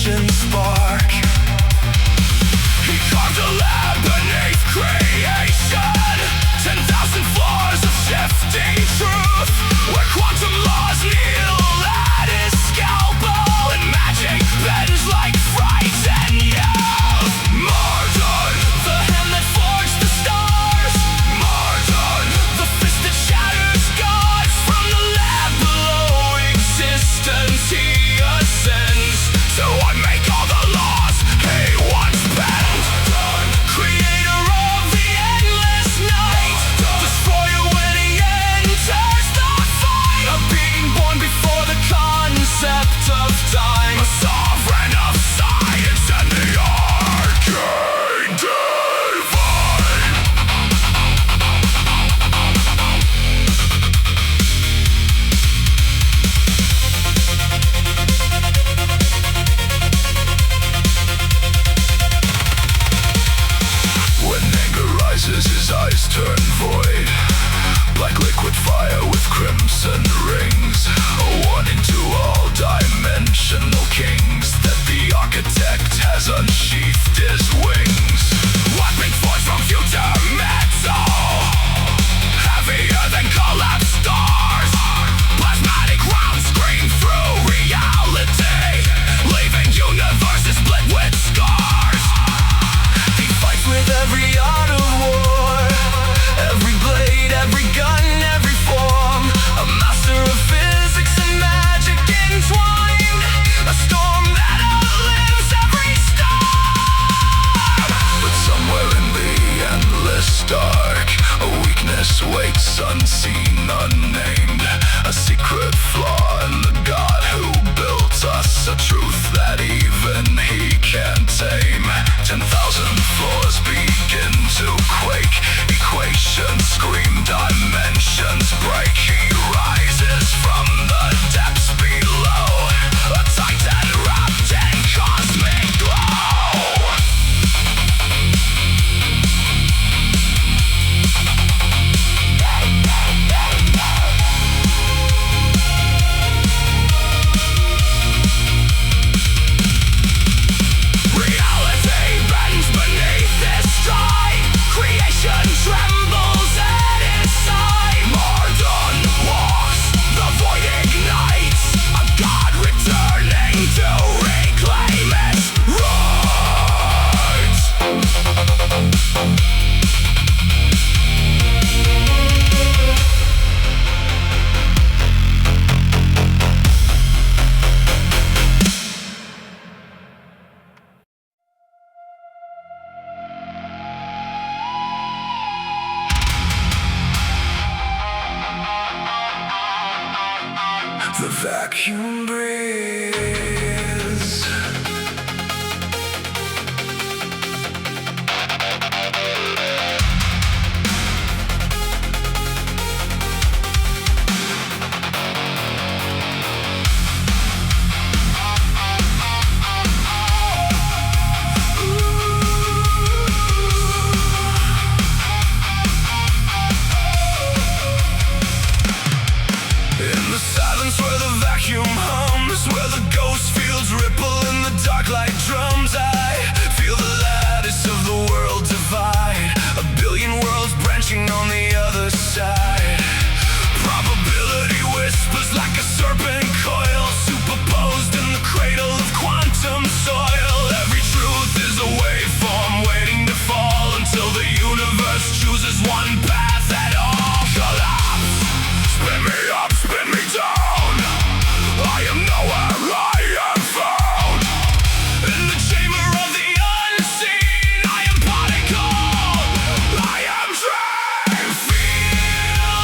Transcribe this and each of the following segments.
ignition spark. He carved a lab beneath creation, 10,000 floors of shifting truth, where quantum laws kneel at his scalpel, and magic bends like frightened youth. Mardon, the hand that forged the stars. Mardon, the fist that shatters gods. From the lab below existence he ascends to unmake all the laws he once bent. Creator of the endless night, destroyer when he enters the fight. A being born before the concept of time, a sovereign of science and the arcane divine. When anger rises, his eyes turn void, like liquid fire with crimson rings. A warning to all dimensional kings that the architect has unsheathed his wings. Weapon forged from future metal, heavier than collapsed stars. Plasmatic rounds scream through reality, leaving universes split with scars. He fights with every art of war, every blade, every gun, every form. A master of physics and magic entwined, a storm that outlives every storm. But somewhere in the endless dark, a weakness waits unseen, unnamed. A secret flaw in the God who built us, a truth that even he can't tame. 10,000 floors begin to quake, equations scream, dimensions break. He rises from the depths below, a titan wrapped in cosmic glow. Reality bends beneath his stride, creation trembles at his side. Mardon walks, the void ignites, a god returning to reclaim its rights. The vacuum breathes. In the silence where the vacuum hums, where the ghost fields ripple in the dark like drums, I feel the lattice of the world divide, a billion worlds branching on the other side. Probability whispers like a serpent coil, superposed in the cradle of quantum soil. Every truth is a waveform waiting to fall until the universe chooses one path at all. Collapse, spin me up, spin me down. I am nowhere, I am found in the chamber of the unseen. I am particle, I am dream. Feel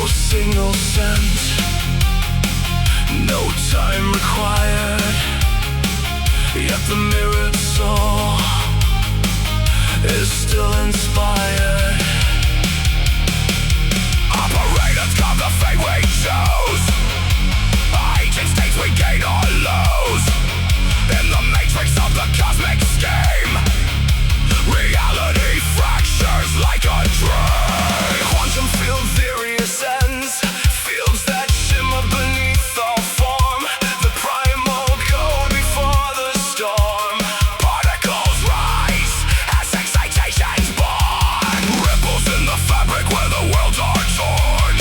signal sent, no time required, yet the mirrored soul is still inspired. Operators got the fate we chose, ancient states we gain or lose, in the matrix of the cosmic scheme. Reality fractures like a dream. Quantum field theory ascends, fields that shimmer beneath all form, the primal code before the storm. Particles rise as excitation's born, ripples in the fabric where the worlds are torn.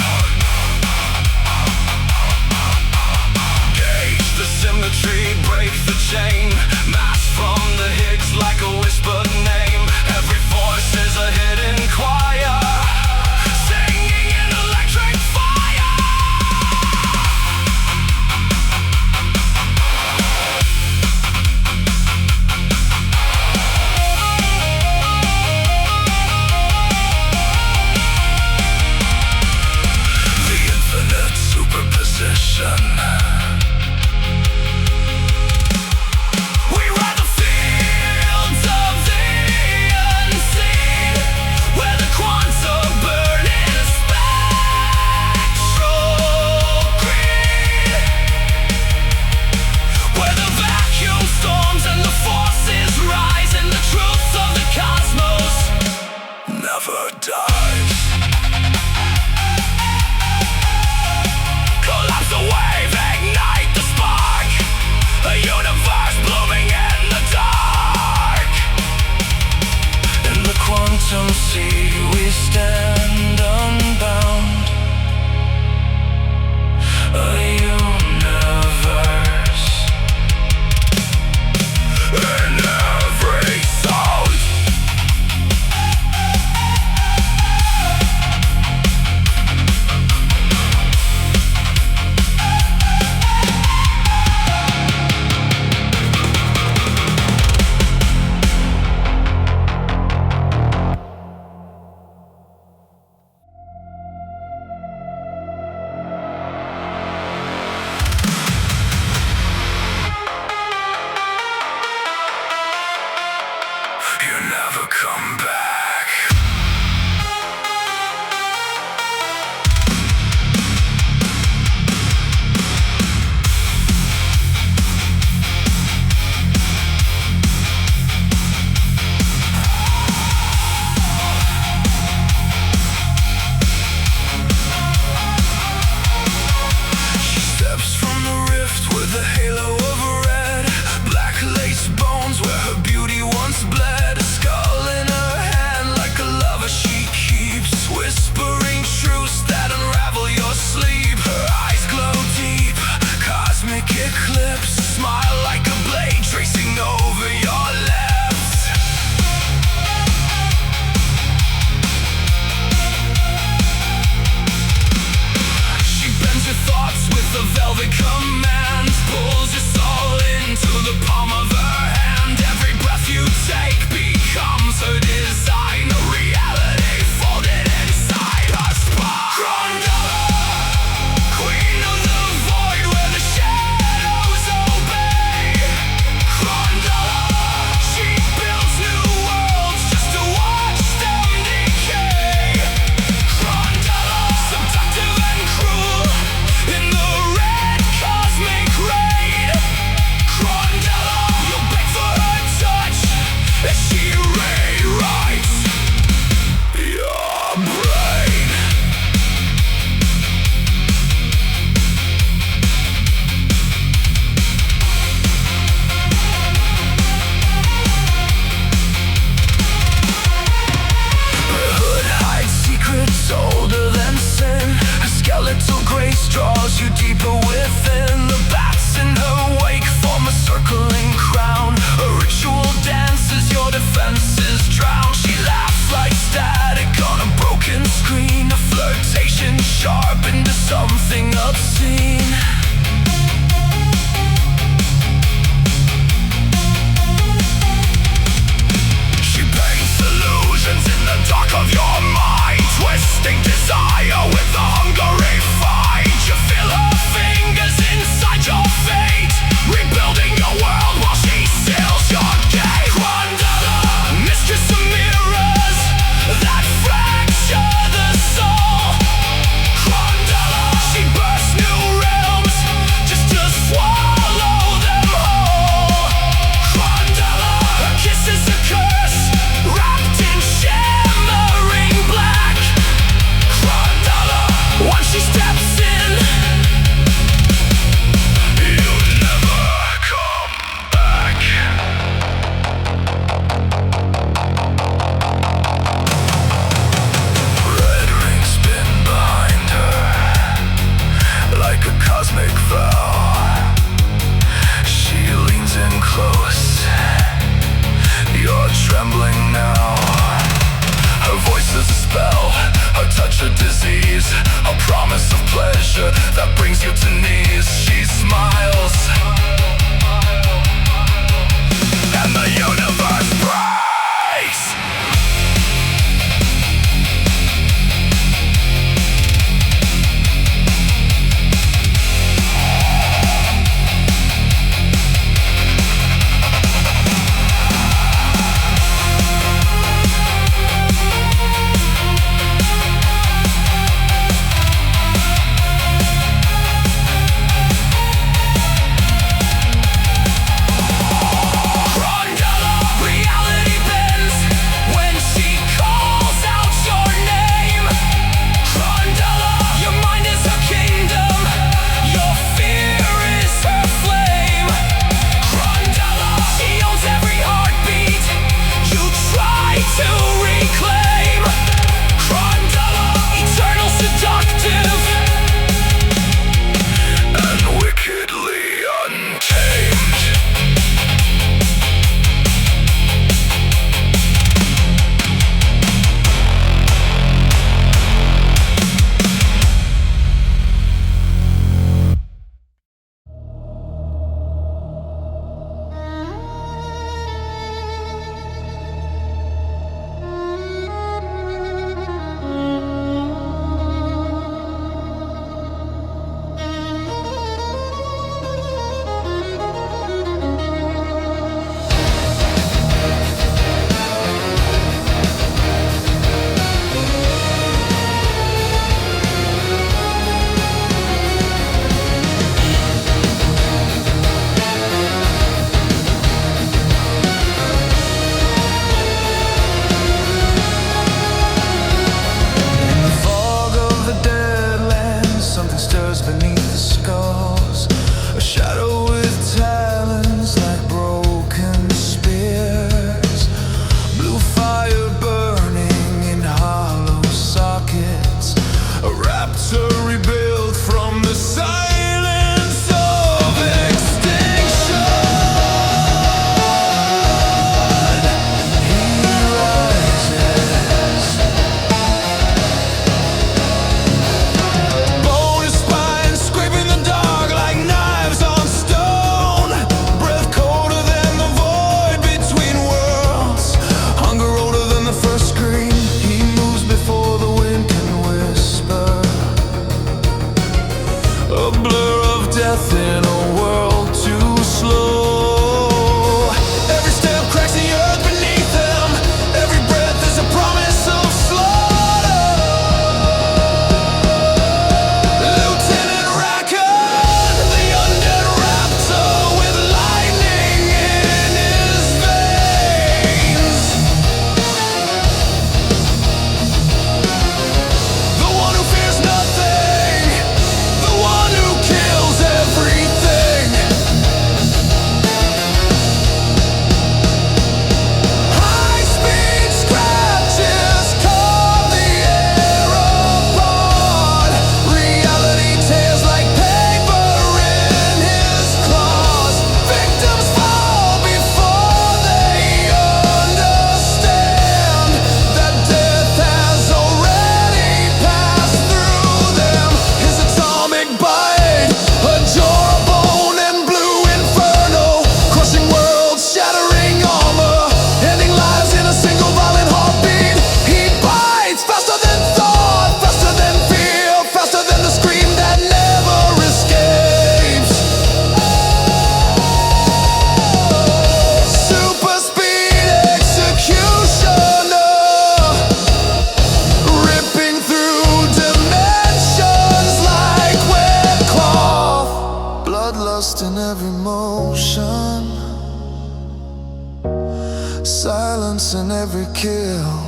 kill.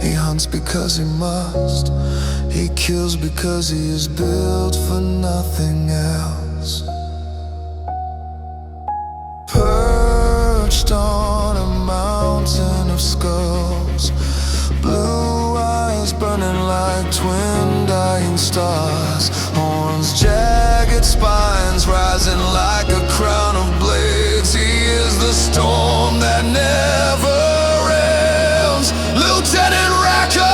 He hunts because he must. He kills because he is built for nothing else. Perched on a mountain of skulls, blue eyes burning like twin dying stars, horns, jagged spines rising like a crown of blades. He is the storm that never ends, Lieutenant Raccoon.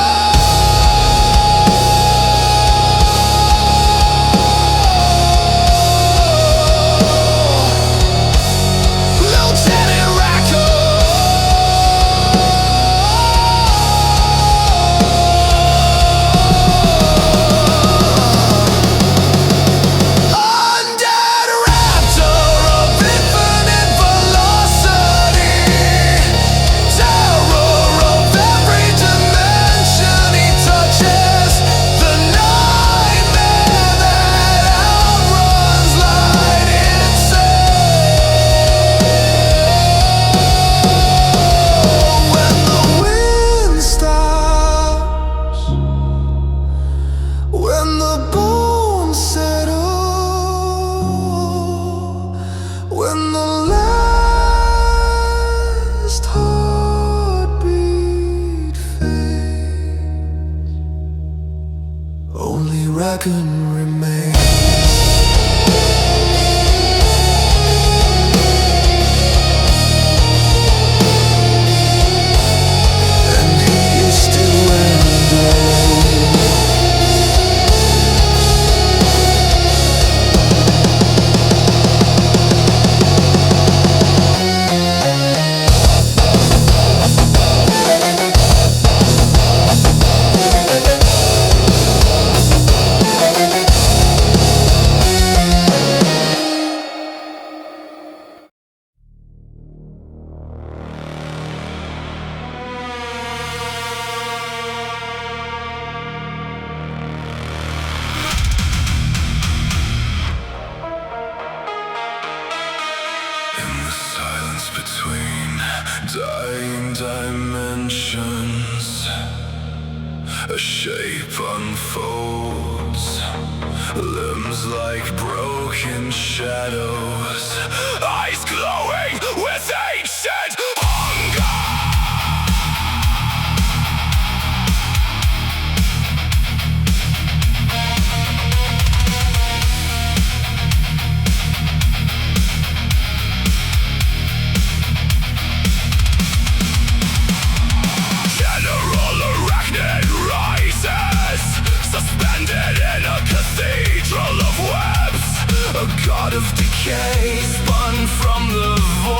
When the last heartbeat fades, only Raccoon remains. And he is still endless. Silence between dying dimensions, a shape unfolds, limbs like broken shadows, eyes glowing with ancient hunger. Suspended in a cathedral of webs, a god of decay spun from the void.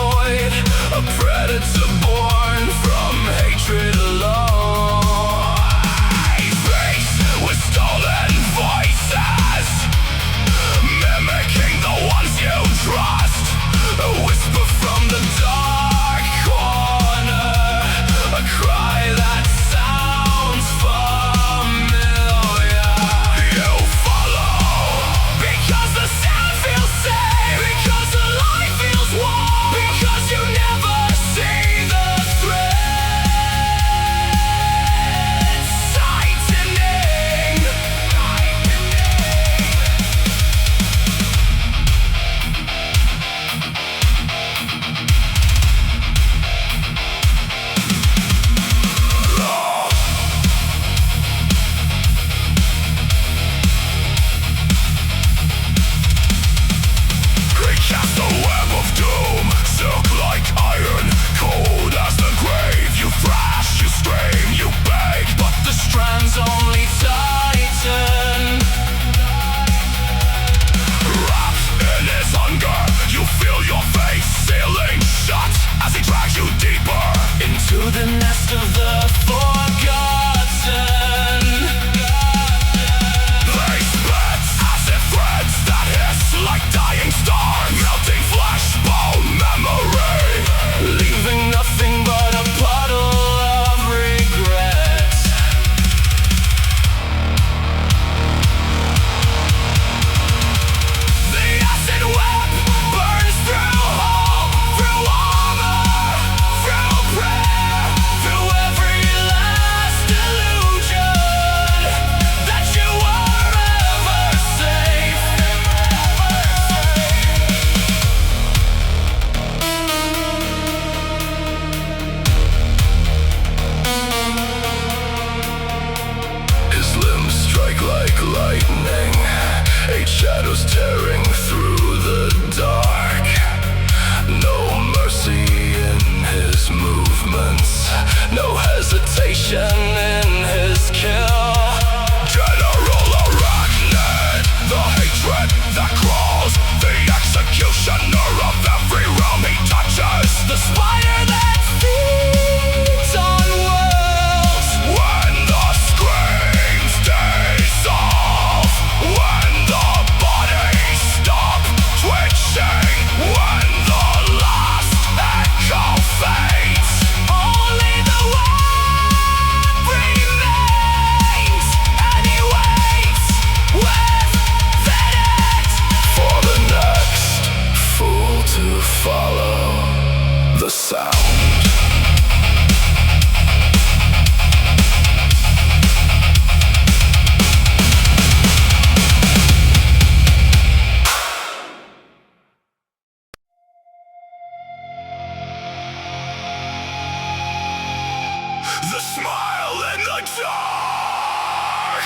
The smile in the dark.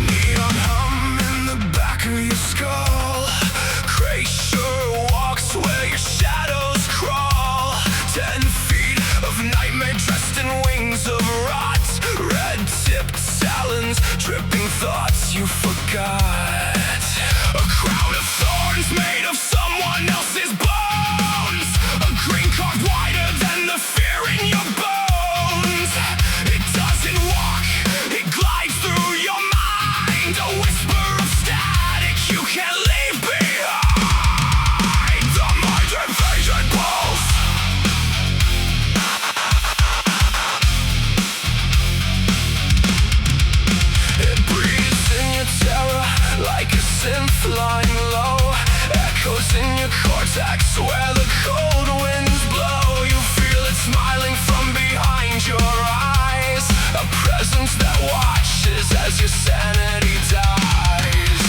Neon hum in the back of your skull. Kraysure walks where your shadows crawl. 10 feet of nightmare dressed in wings of rot. Red-tipped talons, dripping thoughts you forgot. A crown of thorns made of someone else's bones. A green card wider than the fear in your bones. It doesn't walk, it glides through your mind. A whisper of static you can't leave behind. The mind invasion pulse. It breathes in your terror like a synth flying low. Echoes in your cortex where the cold winds blow. You feel it smiling from behind your eyes. A presence that watches as your sanity dies.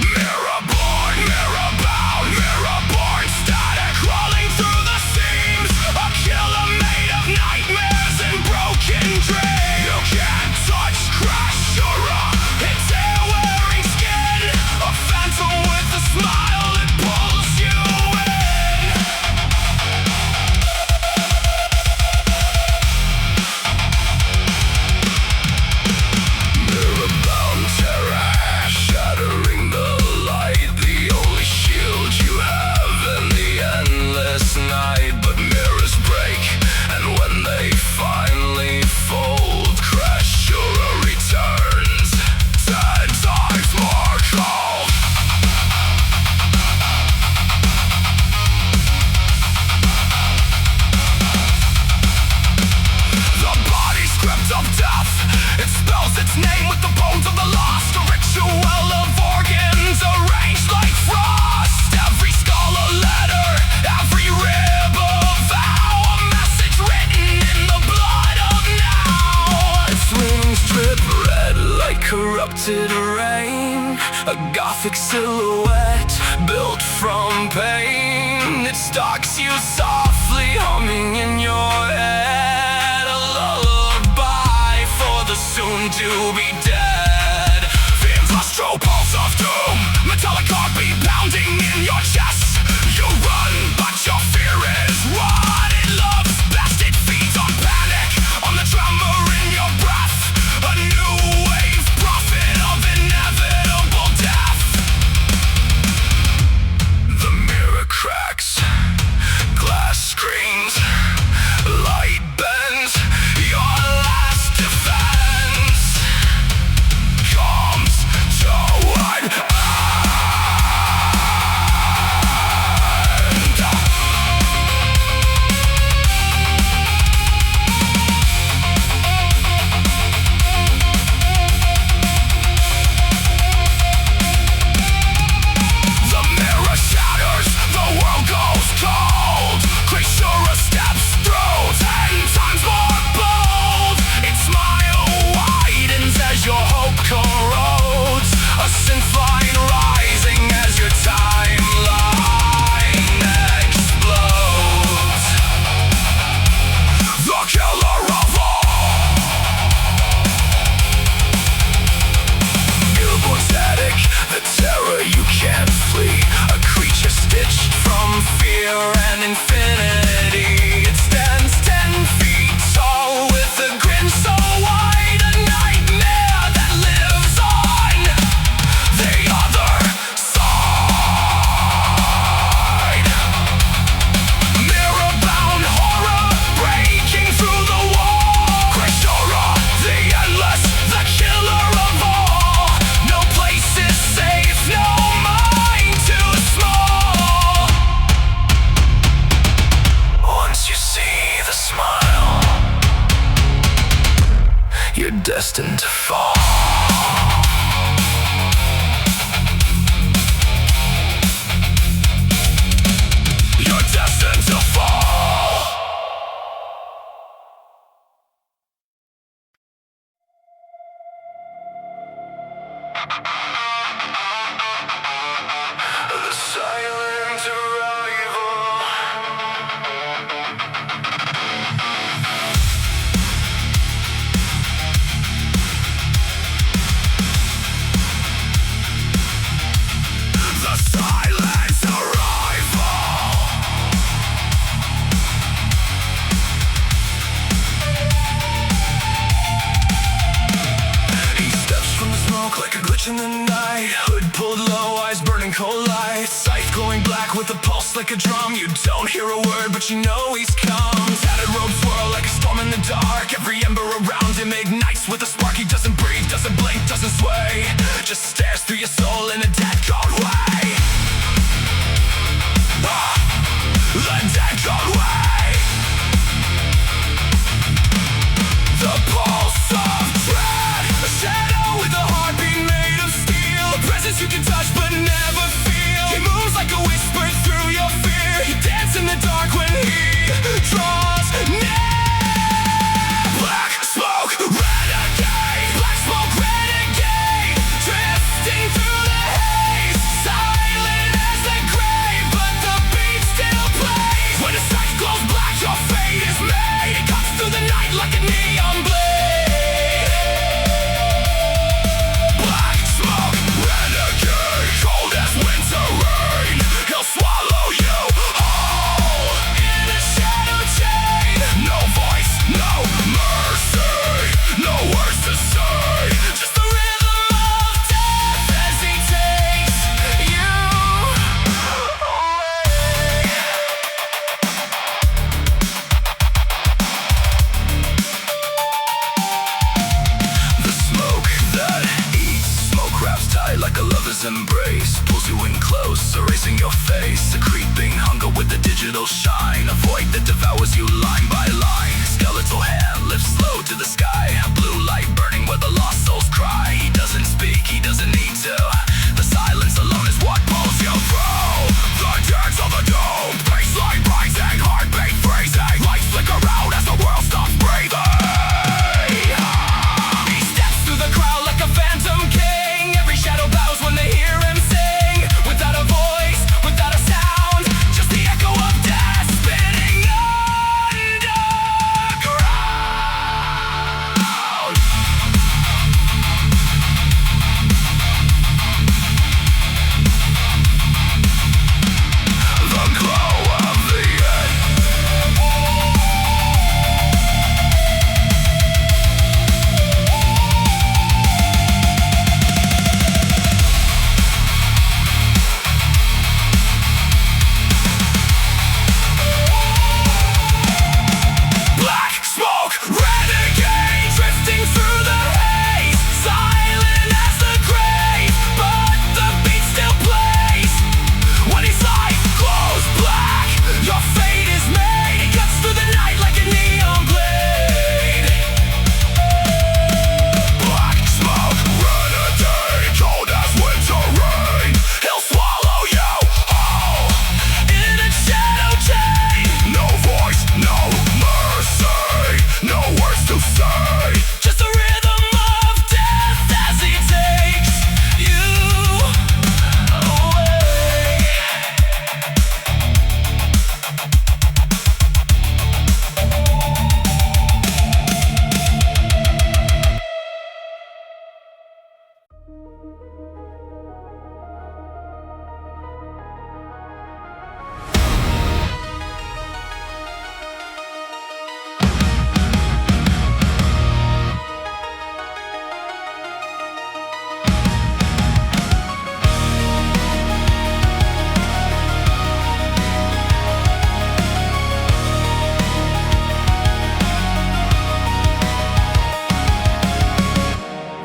Mirror born, mirror bound, mirror born. Static crawling through the seams. A killer made of nightmares and broken dreams. You can't touch, crash, or it's hair wearing skin. A phantom with a smile that pulls you in. Mirror-bound terror, shattering the light. The only shield you have in the endless night. But mirrors break, and when they finally fold, Crashura returns 10 times more cold. The body's script of death. It spells its name with the bones of the lost. A ritual of organs arranged like frost. Every skull a letter, every rib a vow. A message written in the blood of now. Its wings drip red like corrupted rain. A gothic silhouette built from pain. It stalks you softly, humming in your head. A lullaby for the soon-to-be dead. Fiends astral pulse of doom. Metallic heartbeat pounding in your chest. You run, but your fear is what it loves best. It feeds on panic, on the tremor in your breath. A new wave, prophet of inevitable death. The mirror cracks, glass screams, light bends. Your last defense comes to an end. The mirror shatters, the world goes cold. Krishura steps through 10 times more bold. Its smile widens as your hope corrodes. A synth line rising as your timeline explodes. The killer of all. Newborn static, the terror you can't flee. A creature stitched from fear and infinity. It stands 10 feet tall with a grin so wide. A nightmare that lives on the other side. Mirror-bound horror breaking through the wall. Krishura, the endless, the killer of all. No place is safe, no mind too small. Once you see the smile, you're destined to fall. You're destined to fall. just like a drum. You don't hear a word, but you know he's come. Tattered robes swirl like a storm in the dark. Every ember around him ignites with a spark. He doesn't breathe, doesn't blink, doesn't sway. Just stares through your soul in a dead cold way. The dead cold way. The pulse of dread. A shadow with a heartbeat made of steel. A presence you can touch but never feel. He moves like a whisper through your fear. You dance in the dark when he draws near. Black smoke renegade. Black smoke renegade. Drifting through the haze. Silent as the grave, but the beat still plays. When his sight glows black, your fate is made. It cuts through the night like a neon blade. Black smoke renegade. Cold as winter rain. He'll swallow you whole in a shadow chain. No voice, no mercy, no words to say. Just the rhythm of death as he takes you away. The smoke that eats, smoke wraps tight like a lover's embrace. Pulls you in close, erasing your face. A creeping hunger with a digital shine. A void that devours you line by line. Skeletal hand lifts slow to the sky. A blue light burning where the lost souls cry. He doesn't speak, he doesn't need to. The silence alone is what pulls you through. The dance of the dome, baseline rising, heartbeat freezing. Lights flicker out as the world stops breathing. He steps through the crowd like a phantom king. Every shadow bows when they hear him sing. Without a voice, without a sound, just the echo of death spinning underground. The glow of the end. Black smoke renegade. Drifting through the haze. Silent as the grave, but the beat still plays. When his light glows black, your fate is made. It cuts through the night like a neon blade. Black smoke renegade. Cold as winter rain. He'll swallow you whole in a shadow chain. No voice, no mercy, no words to say. Just the rhythm of death as he takes you away.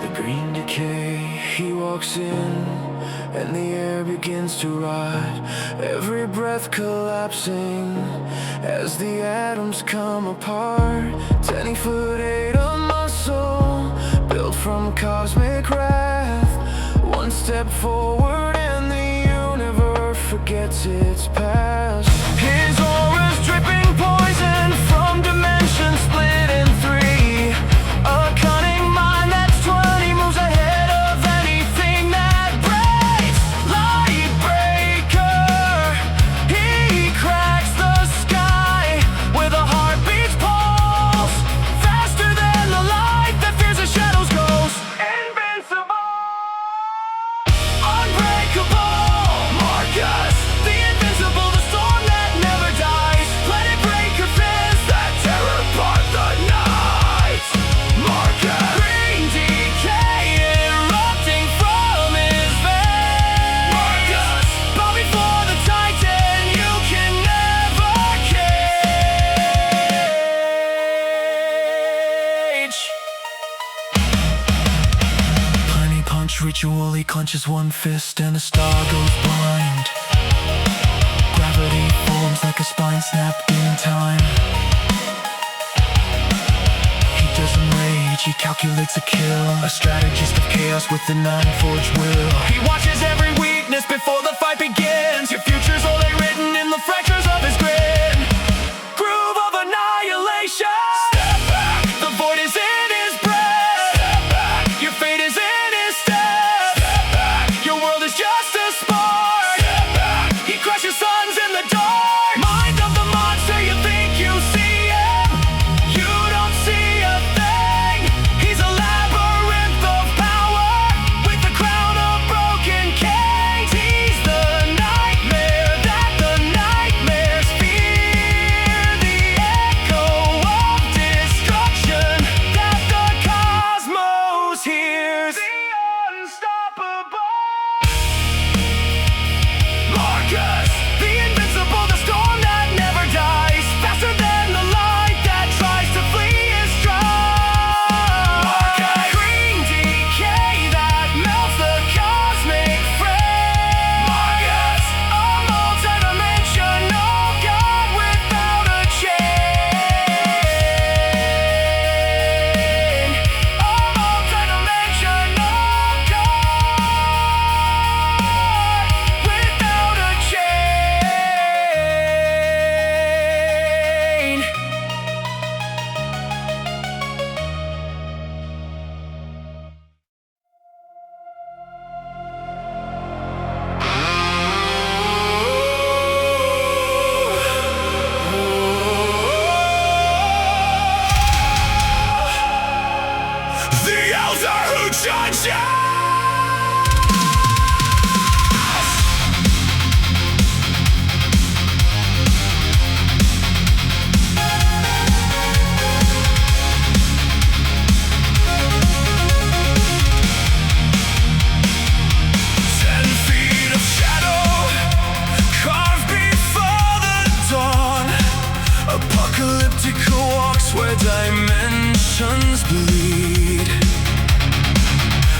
The green decay, he walks in, and the air begins to rot. Every breath collapsing as the atoms come apart. 10-foot-8 of muscle, built from cosmic wrath. One step forward and the universe forgets its past. His aura's dripping poison from dimensions split in three. A cunning mind that's 20 moves ahead of anything that breaks. Light breaker, he cracks the sky with a heartbeat's pulse. Faster than the light that fears the shadows goes. Invincible, unbreakable, Marcus, the invincible, the clenches one fist and the star goes blind. Gravity forms like a spine snapped in time. He doesn't rage, he calculates a kill. A strategist of chaos with an unforged will. He watches every weakness before the fight begins. Your future's only written in the fractures of his grin. Groove of annihilation. Step back. The void is in his breath. Step back. Your fate is in his step. Step back. Your world is just a spark. Step back. He crushes suns in the dark. Mind of the monster, you think you see him. You don't see a thing. He's a labyrinth of power with the crown of broken kings. He's the nightmare that the nightmares fear. The echo of destruction that the cosmos hears. The unstoppable Marcus, the invincible, the storm that never dies. Faster than the light that tries to flee is strong. Marcus, green decay that melts the cosmic frame. Marcus, a multidimensional god without a chain. A multidimensional god without a chain. The elder who judges. Of shadow carved before the dawn. Apocalyptic walks where dimensions bleed.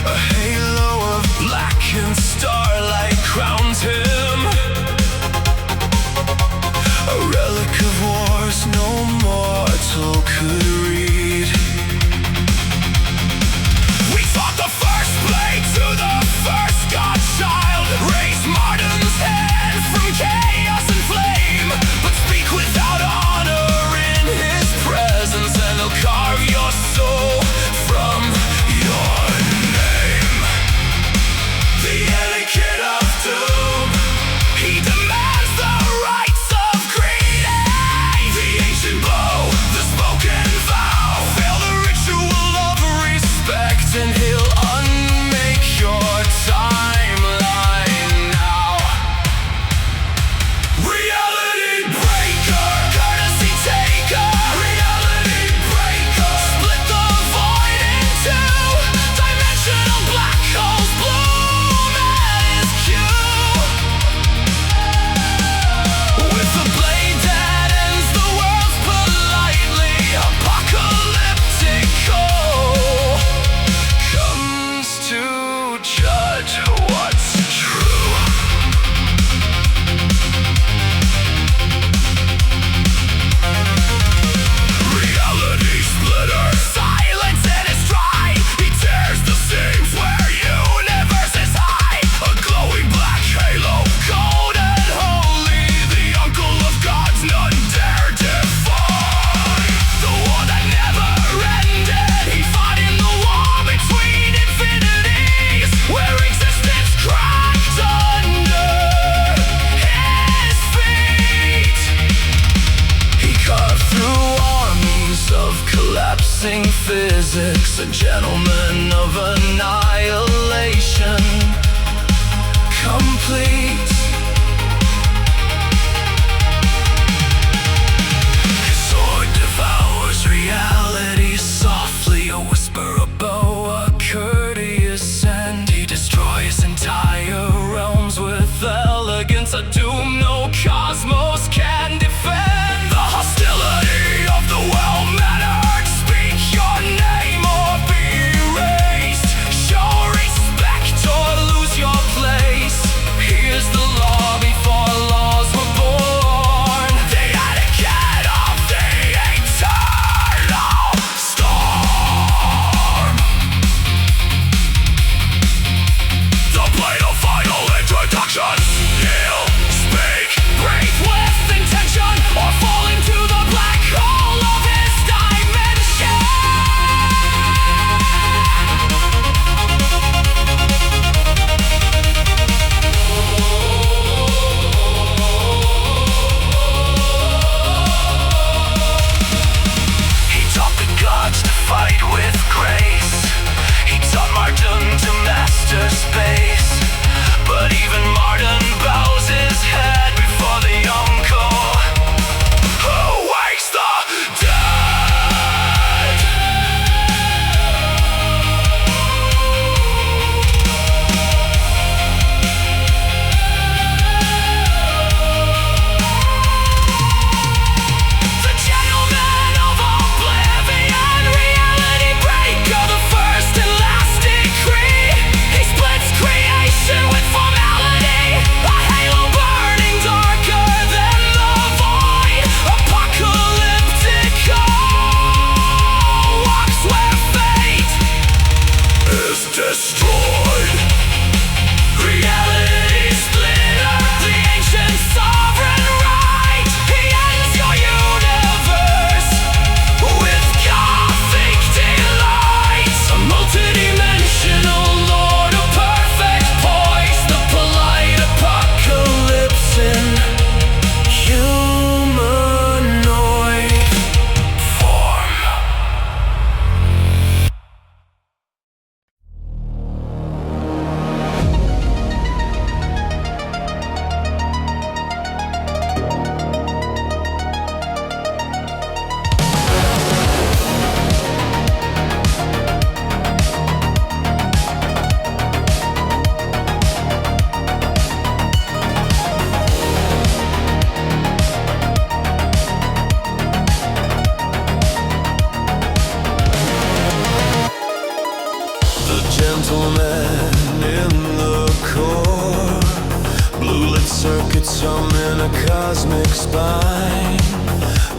A halo of black and starlight crowns him. A relic of wars no mortal could read. We fought the first blade to the first godchild. Raise Martin's hand from chaos and flame. But speak without honor in his presence, and he'll carve your soul from your name. The etiquette of doom. He demands the rights of greed. The ancient blow, the spoken vow. Fail the ritual of respect, and he'll unmake your timeline now. Reality breaker, courtesy taker. Reality breaker, split the void in two. Dimensional black holes bloom at his cue. With the blade that ends the world politely, apocalyptical comes to judge what's true. Reality splitter, silence in his stride. He tears the seams where universes hide. A glowing black halo, cold and holy. The uncle of gods none dare defy. The war that never ended. He fought in the war between infinities, where existence cracked under his feet. He carved through armies of collapsing physics, a gentleman of annihilation, complete. His sword devours reality softly, a whisper, a bow, a courteous end. He destroys entire realms with elegance, a doom no cosmos can defend. The hostility of the well-mannered. Speak your name or be erased. Show respect or lose your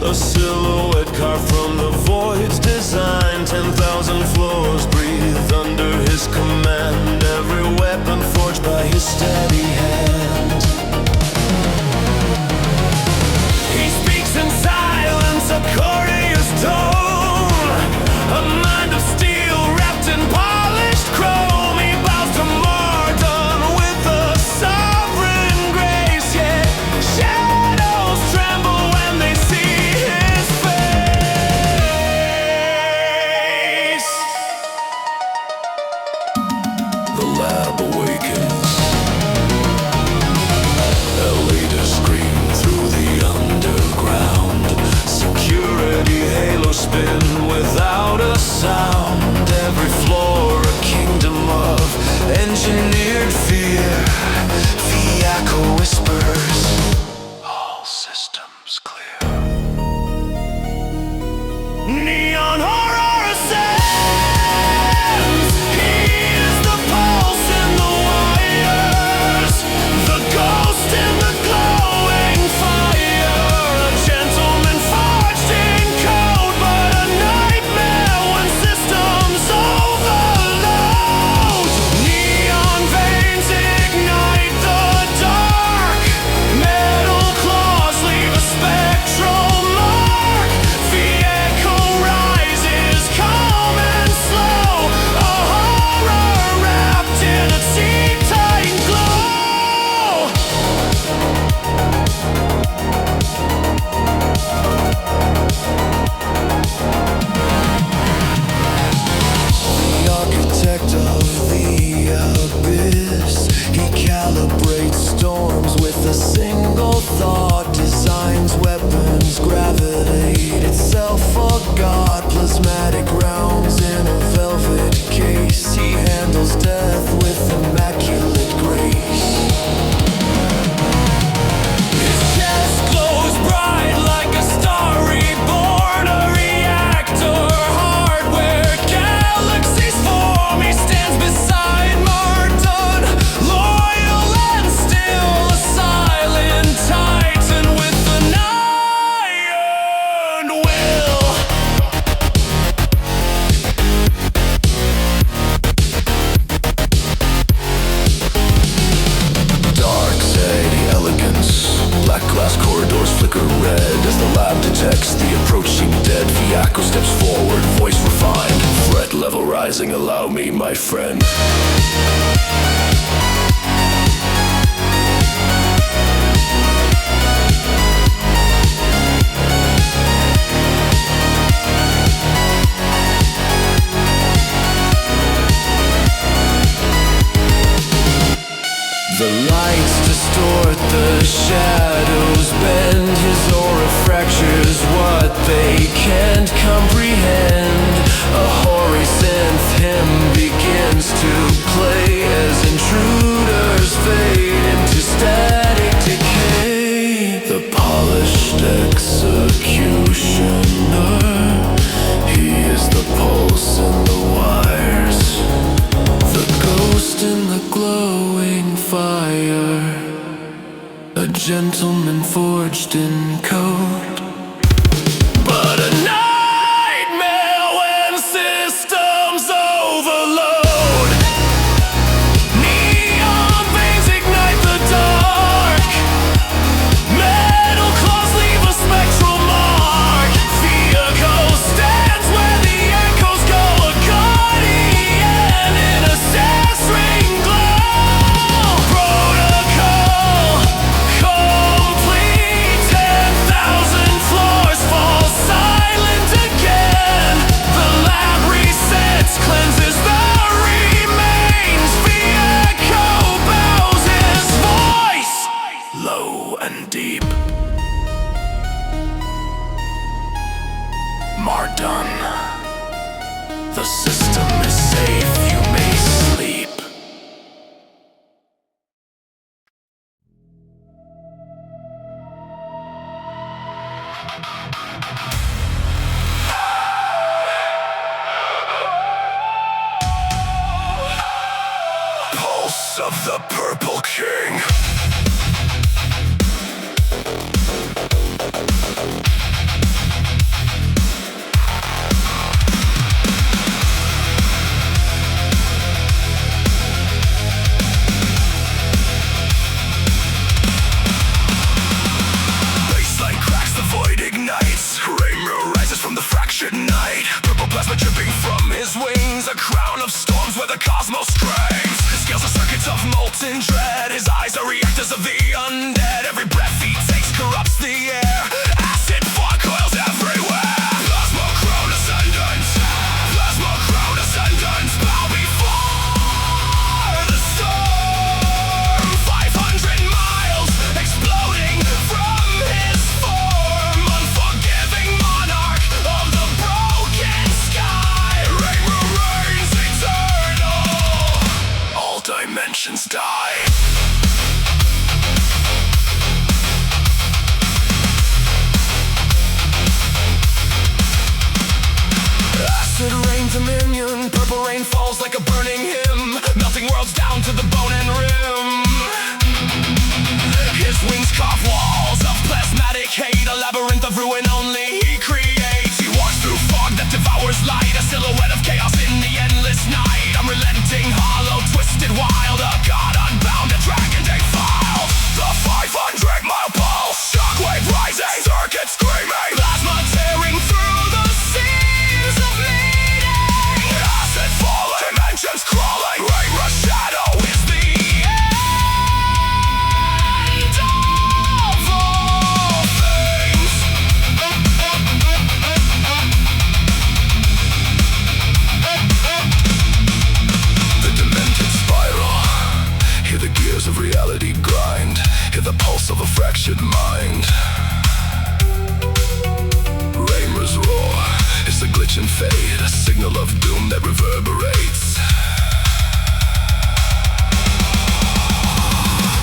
A silhouette carved from the void's design. 10,000 floors breathe under his command. Every weapon forged by his steady hand. He speaks in silence, a courteous tone. A mind of steel wrapped in polished chrome. He bows to Mardon with a sovereign grace. Yet shadows tremble when they see his face. The lab awakens. Elevators scream through the underground. Security halo spin without a sound. Every floor a kingdom of engineered fear. Fiaco whispers, all systems clear. Neon horror ascends. He is the pulse in the wires. The ghost in the glowing fire. A gentleman forged in code, but a nightmare when systems overload. Neon veins ignite the dark. Metal claws leave a spectral mark. Fiaco rises calm and slow. A horror wrapped in a sea-tight glow. The architect of the abyss. He calibrates storms with a single thought. Designs weapons, gravitate itself a god. Plasmatic rounds in a velvet case. He handles death with immaculate grace. His chest glows bright like a star reborn. A reactor, hardware, galaxies form. He stands beside Mardon, loyal and still. A silent titan with an iron will. Dark Zed elegance. Black glass corridors flicker red as the lab detects the approaching dead. Fiaco steps forward, voice refined. Threat level rising, allow me, my friend. The lights distort, the shadows bend. His aura fractures what they can't comprehend. A hoary synth hymn begins to play as intruders fade into static decay. The polished executioner, he is the pulse in the wires. The ghost in the glowing fire. A gentleman forged in code, but a nightmare when systems overload. Neon veins ignite the dark. Metal claws leave a spectral mark. Fiaco stands where the echoes go. A guardian in a sass-ring glow. Protocol complete. 10,000 floors fall silent again. The lab resets, cleanses the remains. Fiaco bows his voice low and deep. Mardon, the system is safe, you may sleep. Pulse of the Purple King. dominion. Purple rain falls like a burning hymn, melting worlds down to the bone and rim. His wings carve walls of plasmatic hate, a labyrinth of ruin only he creates. He walks through fog that devours light, a silhouette of chaos in the endless night. Unrelenting, hollow, twisted, wild, a god unbound, a dragon defiled. The 500-mile pulse, shockwave rising, circuit screaming, plasma tearing through the seams of meaning. Acid falling, dimensions crawling, rain rush shadow is the end of all things. The demented spiral, hear the gears of reality grind, hear the pulse of a fractured mind. Raymer's roar is the glitch and fade, a signal of doom that reverberates.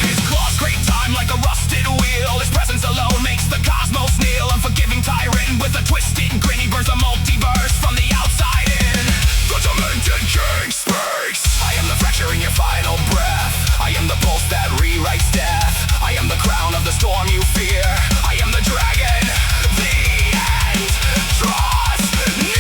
His claws grate time like a rusted wheel, his presence alone makes the cosmos kneel. Unforgiving tyrant with a twisted grin, he burns the multiverse from the outside in. The demented king speaks. I am the fracture in your final breath, I am the pulse that rewrites death, I am the crown of the storm you fear, I am the dragon, the end draws near.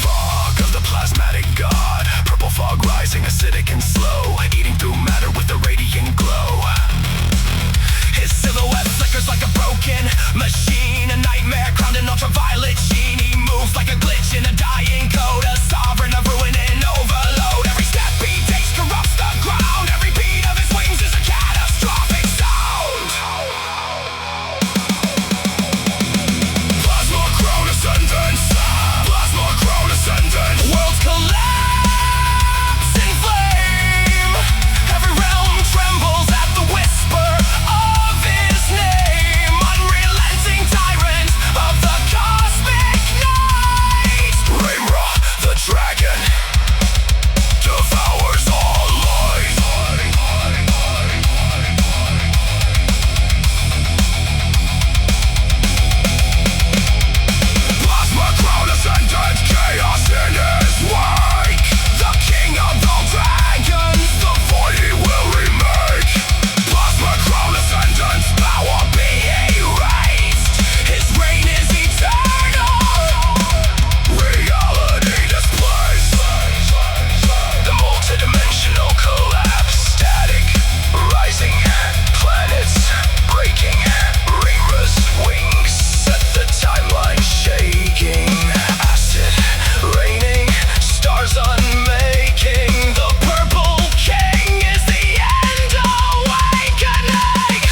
Fog of the plasmatic god, purple fog rising, acidic and slow, eating through matter with a radiant glow. His silhouette flickers like a broken machine, a nightmare crowned in ultraviolet sheen. He moves like a glitch in a dying code, a sovereign of ruin and overload. Every step he takes corrupts the ground, every beat of his wings is a catastrophic sound. Plasma crown ascendance, plasma crown ascendance. Worlds collapse in flame, every realm trembles at the whisper of his name. Unrelenting tyrant of the cosmic night. Raimra, the dragon, devours all light. Plasma crown ascendant, chaos in his wake. The king of all dragons, the void he will remake. Plasma crown ascendant, power be erased. His reign is eternal, reality displaced. The multidimensional collapse, static, rising, planets breaking. Raimra's wings set the timeline shaking. Acid raining, stars unmaking. The purple king is the end awakening.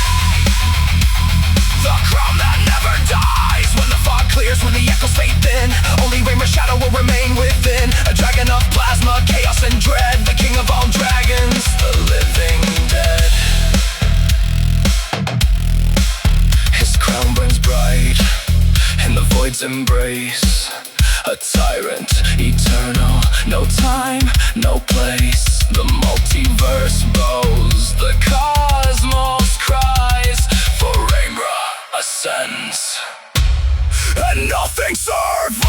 The crown that never dies. When the fog clears, when the echoes fade thin, only Raimra's shadow will remain within. A dragon of plasma, chaos and dread, the king of all dragons, the living dead. His crown burns bright in the void's embrace. A tyrant, eternal, no time, no place. The multiverse bows, the cosmos cries, for Raimra ascends, and nothing survives.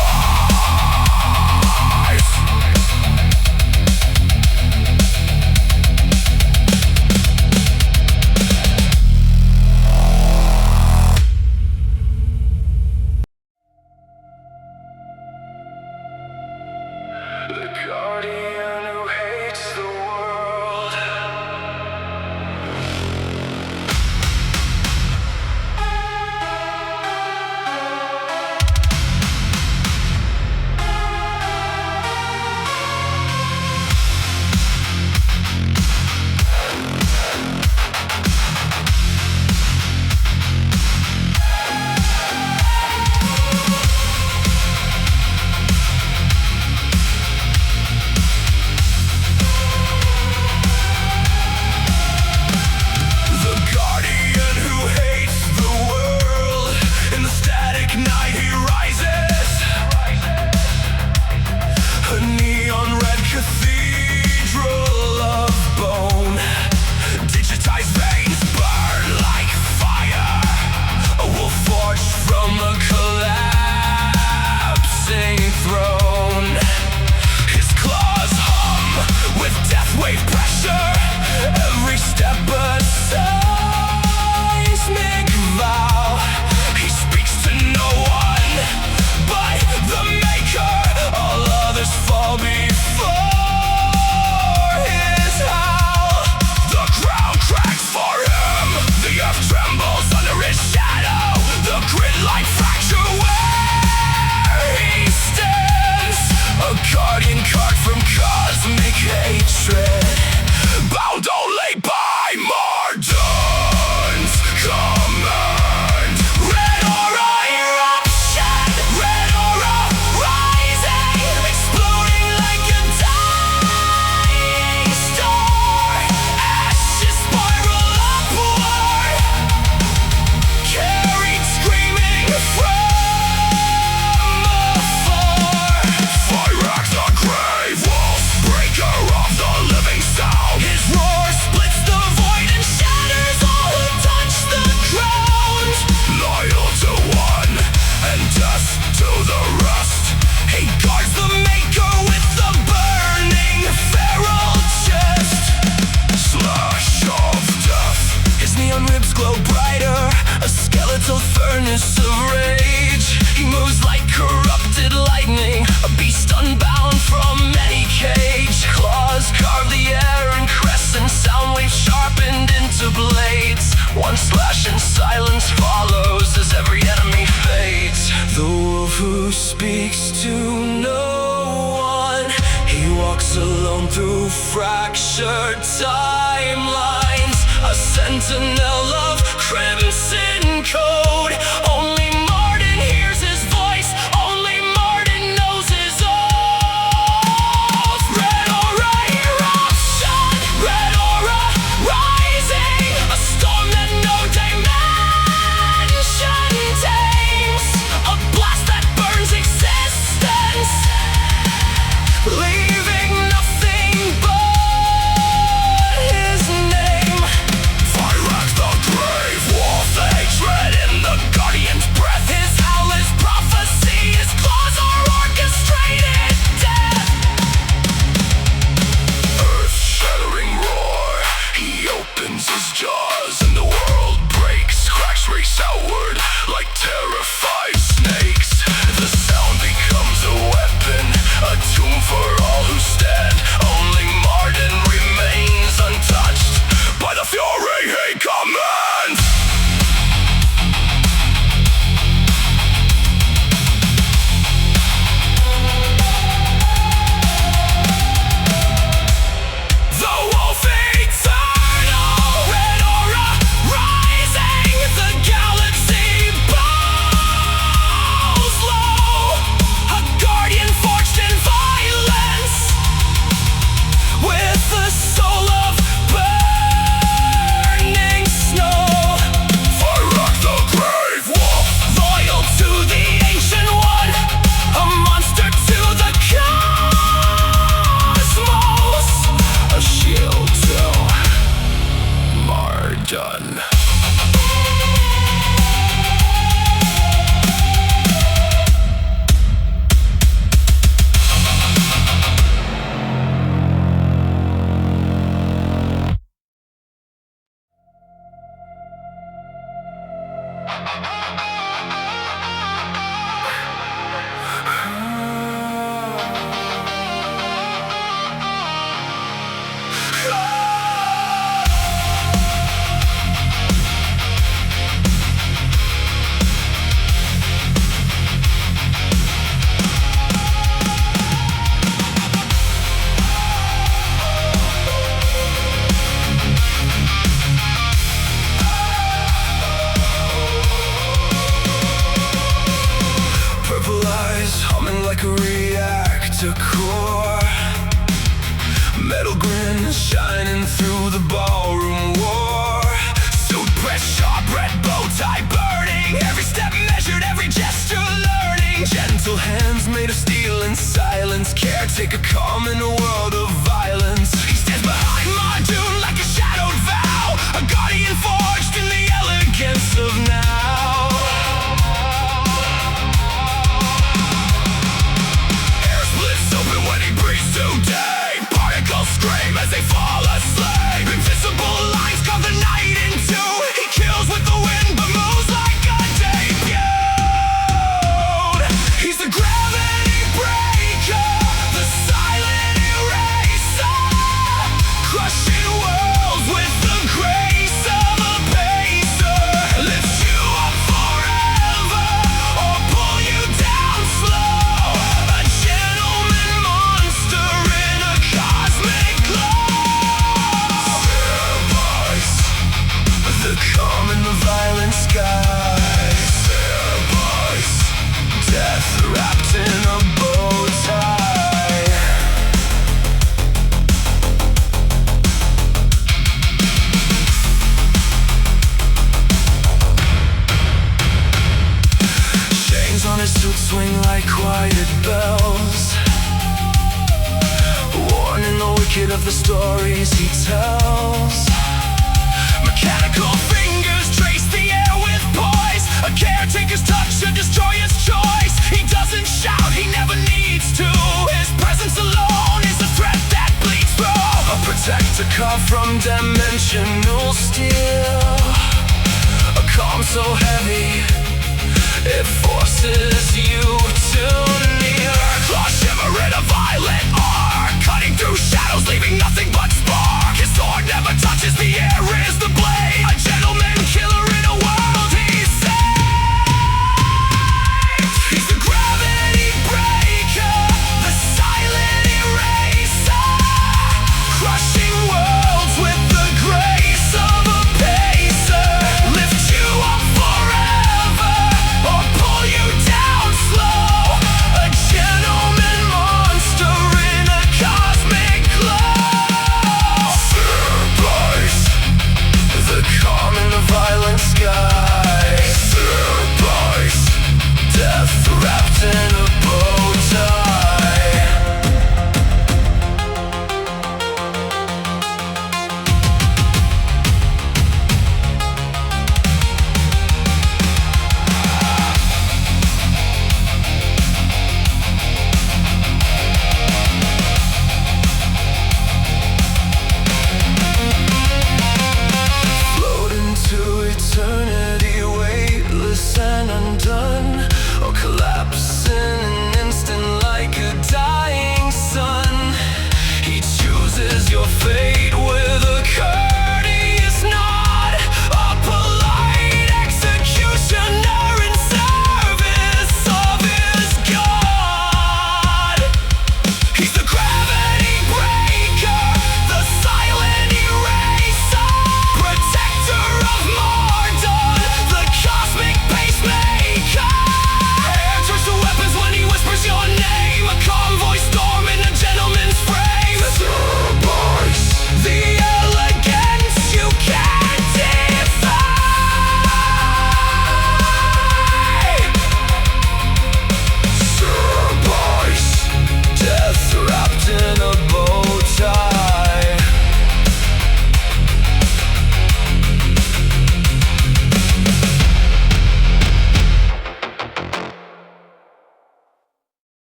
silence follows as every enemy fades. The wolf who speaks to no one, he walks alone through fractured timelines, a sentinel of crimson code. Only Martin hears his voice, only Martin knows his oath. Red aura eruption, red aura rising, a storm that no dimension tames, a blast that burns existence, leaving nothing but his name. Fyrak the grave wolf, the hatred in the guardian's breath. His howl is prophecy, his claws are orchestrated death. Earth-shattering roar, he opens his jaws and the world breaks. Cracks race outward like terrified snakes. The sound becomes a weapon, a tomb for all who stand. Only Martin remains untouched by the fury he commands. The wolf eternal, red aura rising, the galaxy bows low, a guardian forged in violence, with the soul of burning snow. Fyrak the grave wolf, Loyal to the ancient one, a monster to the cosmos, a shield to Martin. purple eyes humming like a reactor core, metal grin shining through the ballroom war. Suit press sharp, red bow tie burning, every step measured, every gesture learning. Gentle hands made of steel and silence, caretaker calm in a world of violence. He stands behind Mardoon like a shadowed vow, a guardian forged in the elegance of now. Air splits open when he breathes today, particles scream as they fall asleep. Invisible lines carve the night in two, he kills with the wind but moves like a debut. He's the gravity breaker, the silent eraser, crushing worlds with the grace of a pacer. Lifts you up forever or pull you down slow, a gentleman monster in a cosmic glow. Airbus, The calm in the violent skies, Airbus, death wrapped in a bow tie. Chains on his suit swing like quiet bells, warning the wicked of the stories he tells. Mechanical fingers trace the air with poise, a caretaker's touch, a destroyer's choice. He doesn't shout, he never needs to, his presence alone is a threat that bleeds through. A protector carved from dimensional steel, a calm so heavy it forces you to kneel. Claws shimmer in a violent arc, cutting through shadows, leaving nothing but spark. His sword never touches the air, is the blade, a gentleman killer in a world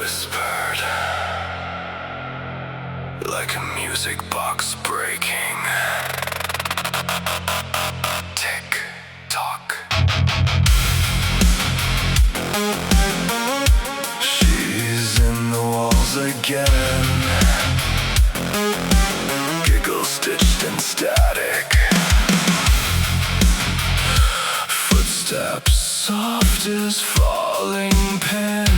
whispered, like a music box breaking. Tick tock. She's in the walls again, giggle stitched in static. Footsteps soft as falling pins.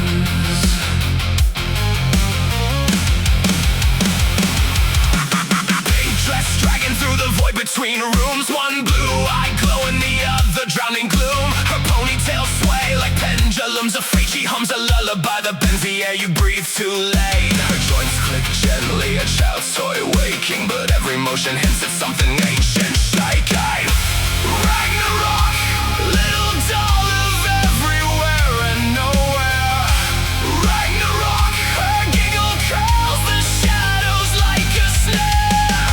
Pink dress dragging through the void between rooms. One blue-eyed glow and the other drowning gloom. Her ponytail sway like pendulums of fate. She hums a lullaby that bends the air you breathe too late. Her joints click gently, a child's toy waking, but every motion hints at something ancient shaking. Ragnarok, little doll of everywhere and nowhere. Ragnarok, her giggle curls the shadows like a snare.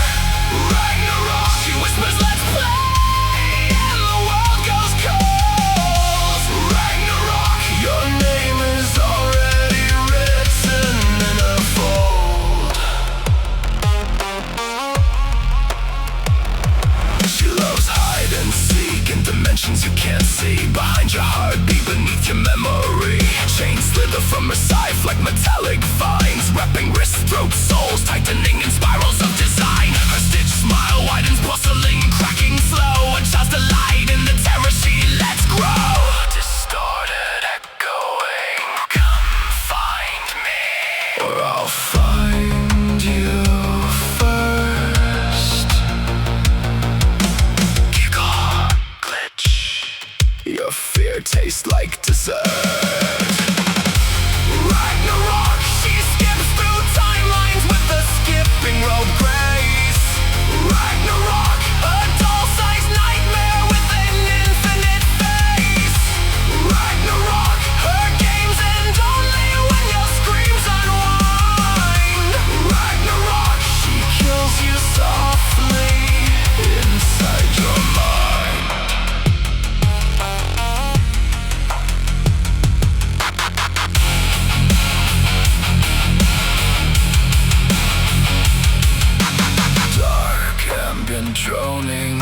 Ragnarok, she whispers, let's play, and the world goes cold. Ragnarok, your name is already written in a fold. She loves hide and seek in dimensions you can't see. Behind your heartbeat, beneath your memory. Chains slither from her side like metallic vines, wrapping wrists, throat, souls, tightening in spirals of design. Her stitched smile widens, porcelain cracking slow. A child's delight in the terror she lets grow. Distorted, echoing, come find me, or I'll find you first. Giggle, glitch, your fear tastes like dessert. Ragnarok, she skips through timelines with a skipping rope grace. Ragnarok, a doll-sized nightmare with an infinite face. Ragnarok, her games end only when your screams unwind. Ragnarok, she kills you softly inside your mind. Dark ambient droning,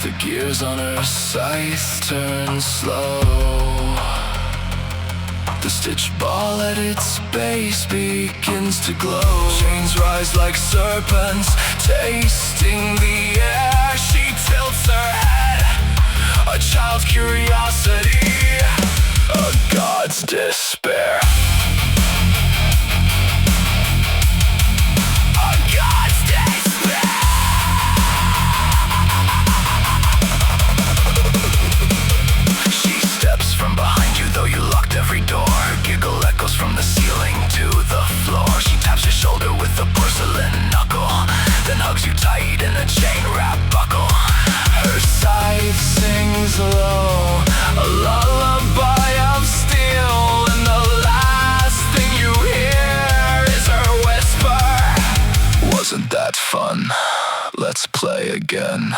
the gears on her scythe turn slow. The stitched ball at its base begins to glow. Chains rise like serpents, tasting the air. She tilts her head, a child's curiosity, a god's despair. A god's despair. She steps from behind you, though you locked every door. Her giggle echoes from the ceiling to the floor. She taps your shoulder with a porcelain knuckle, then hugs you tight in a chain wrap buckle. Her scythe sings low, a lullaby of steel, and the last thing you hear is her whisper. Wasn't that fun? Let's play again.